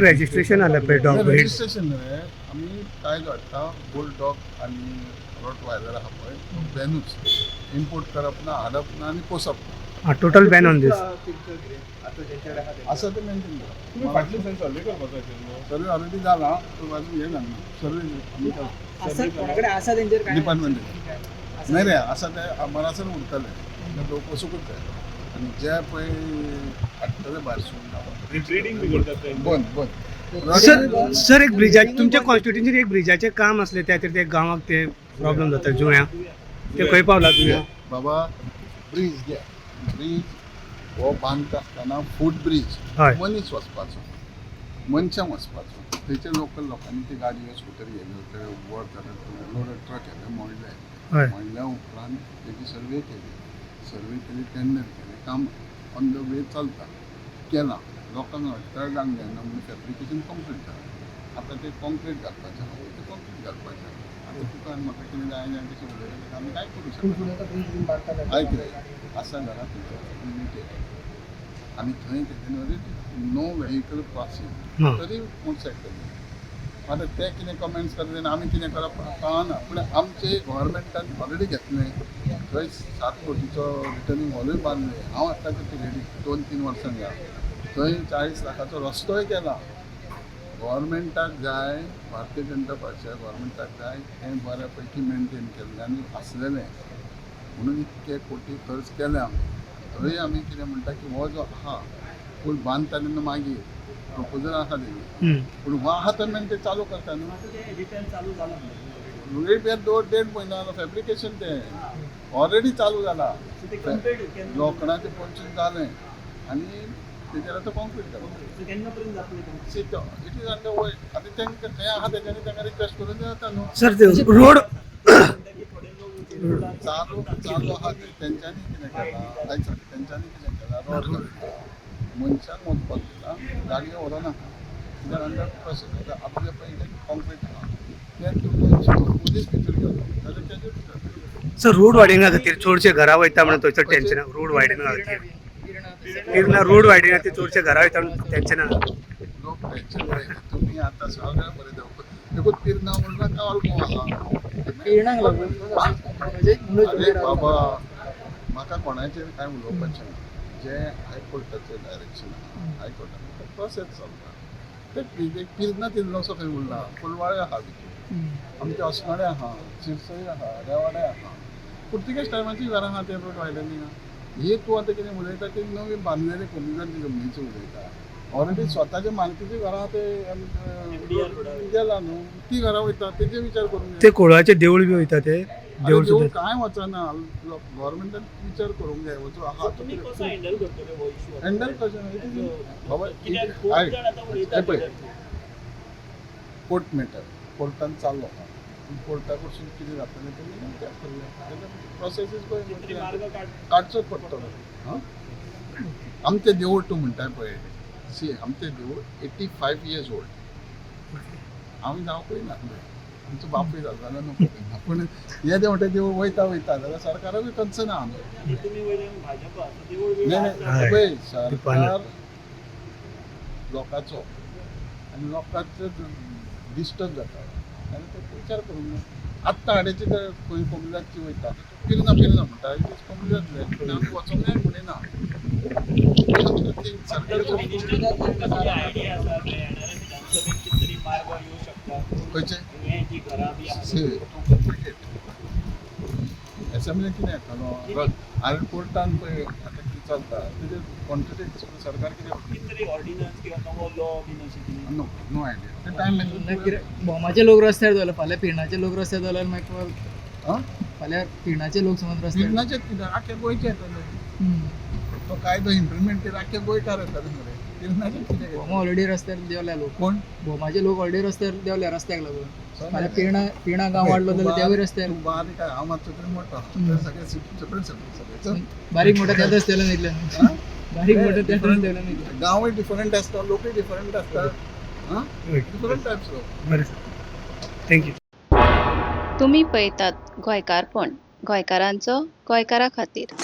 Registration आलं पे dog breed registration रे आम्ही काय घडटा बुलडॉग आणि रॉटवायलर आहा पळय बॅनूच इम्पोर्ट करप ना हाडप ना आनी पोसप ना टोटल बॅन ऑन दिस असं ते मेंटेन करप तुम्ही फाटली थंय सर्वे करपाक जाय सर्वे ऑलरेडी जाला पूण अजून हे जालें ना सर्वे डिपार्टमेंट नाही रे असं ते मनासून उरतले लोक वचूंकूच जाय आनी जे पळय हाडटले भायर सून ब्रीडिंग बी करतात ते बंद बंद सर सर एक ब्रिजाचे तुमच्या कॉन्स्टिट्युन्सीन एक ब्रिजाचे काम असले त्या ते गांवाक ते प्रॉब्लेम जाता जुळ्या ते खंय पावला तुम्ही बाबा ब्रीज घे ब्रीज हो बांदता आसतना फूट ब्रीज हय. मनीस वचपाचो मनशांक वचपाचो थंयच्या लोकल लोकांनी ती गाडयो स्कुटरी घेतल्यो वर जाल्यार लोडर ट्रक येले मोडले हय. मोडल्या उपरांत तेजी सर्वे केली टेंडर केलें काम ऑन द वे चलता केलां लोकांक अडथळ्यांक जायना म्हणून फॅब्रिकेशन कंप्लीट जालें आतां तें कॉन्क्रीट घालपाचें आहा तें कॉन्क्रीट घालपाचें आतां तुका आनी म्हाका कितें जाय जाय तशें उलयलें आमी काय करूं शकता आयक रे आसा घरा तुमच्या लिमिटेड आनी थंय कितें नो व्हेहिकल क्रॉसींग हां. तरी मोटरसायकल आतां ते कितें कमेंट्स करता तेन्ना आमी कितें करप कळना पूण आमचे गोवोरमेंटान ऑलरेडी घेतलें थंय 7 कोटीचो रिटर्निंग हॉलूय बांदलें हांव आतां ते रेडी 2-3 वर्सां घ्या थंय 40 लाखाचो रस्तोय केला गोवोरमेंटाक जाय भारतीय जनता पक्षाक गोवोरमेंटाक जाय हें बऱ्या पैकी मेंटेन केल्लें आनी आसलेलें म्हणून इतके कोटी खर्च केले आमी थंय आमी कितें म्हणटा की हो जो आहा पूल बांदता तेन्ना मागीर प्रपोजल आसा तेजी पूण हो आहा तो मेन ते चालू करता न्हू एक 2.5 म्हयनो जालो फॅब्रिकेशन तें ऑलरेडी चालू जाला लोखणाचें पंचून जालें आनी तेजेर आतां कॉन्क्रीट जाता इट इज अंडर वे आतां तेंकां खंय आहा तेच्यांनी तांकां रिक्वेस्ट करून जाता न्हू सर ते रोड चालू आहा तेंच्यांनी कितें केलां आयज तेंच्यांनी कितें केलां रोड घालता मनशांक वचपाक दिता गाडयो व्हरोनाका कित्याक अंडर प्रोसेस आपले पयलीं कॉन्क्रीट आहा तें तुका पुलीस भितर गेलो जाल्यार तेजेर भितर सर रोड वायडिंगा खातीर चडशे घरा वयता म्हणून थंयसर टेन्शन रोड वायडिंगा खातीर रोड वायडिंगा खातीर चडशे घरा वयता म्हणून टेन्शन लोक टेन्शन घेता तुमी आतां सगळें बरें देंवता देखून पिरना म्हणून काळको आहा अरे बाबा म्हाका कोणाचेर कांय उलोवपाचें ना जे हायकोर्टाचें डायरेक्शन आहा हायकोर्टान प्रोसेस चलता ते पिरना तिनलोसो खंय उरला फुलवाळे आहा भितर आमचे अस्नोडे आहा शिरसय आहा रेवाडे आहा पुर्तुगेज टायमाची घरां आहा ते रोड वायडनींग हे तूं आतां कितें उलयता ती नवी बांदलेली कमिजन जमनीची उलयता ऑलरेडी स्वताचे मालकीची घरां ते गेला न्हू ती घरां वयता तेजे विचार करूंक ते कोळाचे देवूळ बी वयता ते देवूळ देवूळ सुद्दां कांय वचना गव्हर्मेंटान विचार करूंक जाय वचून आहा हँडल कशें बाबा पळय कोर्ट मॅटर कोर्टान चाललो आहा कोर्टा कडसून कितें जातलें तें प्रोसेसीस काडचोच पडटलो हां आमचें देवूळ तूं म्हणटाय पळय सी आमचें देवूळ 85 years old आमी जावं पळयना आमचो बापूय जालो जाल्यार नको पूण हे देवटे देवूळ वयता जाल्यार सरकाराकूय कन्सर्न आहा नाही पळय सरकार लोकांचो आनी लोकांचो डिस्टर्ब जाता आनी ते विचार करूंक जाय आत्तां हाडेची तर खंय कोमिलाची वयता पिरना म्हणटा इट इज कोमिलातले आमी वचोंक जाय म्हणिना एसेंब्ली कितें येतालो आनी कोर्टान पळय आतां कितें चलता तेजेर कॉन्ट्रडिक्ट सरकार कितें नो आयडिया ते टायम बोमाचे लोक रस्त्यार जाले फाल्यां पिरणाचे लोक रस्त्यार जाल्यार मागीर फाल्यां पिरणाचे लोक समज रस्त्यार पिरणाचेच कितें आख्या गोंयचे येतले तो कायदो इम्प्लिमेंट केला आख्या गोंयकार येतले मरे पिरणाचेच कितें बोमा ऑलरेडी रस्त्यार देवल्या लोक कोण बोमाचे लोक ऑलरेडी रस्त्यार देवल्या रस्त्याक लागून फाल्यां पिरणा गांव वाडलो जाल्यार देवूय रस्त्यार बारीक आहे हा मातसो तरी मोठा सगळे सेपरेट सगळे बारीक मोठा त्याच रस्त्याला न्हिदल्या बारीक मोठा त्याच रस्त्याला न्हिदल्या गांवूय डिफरंट आसता लोकूय डिफरंट आसता डिफरंट टायप्स बरें सर थँक्यू तुम्ही पळयतात गोंयकारपण गोंयकारांचो गोंयकारा खातीर.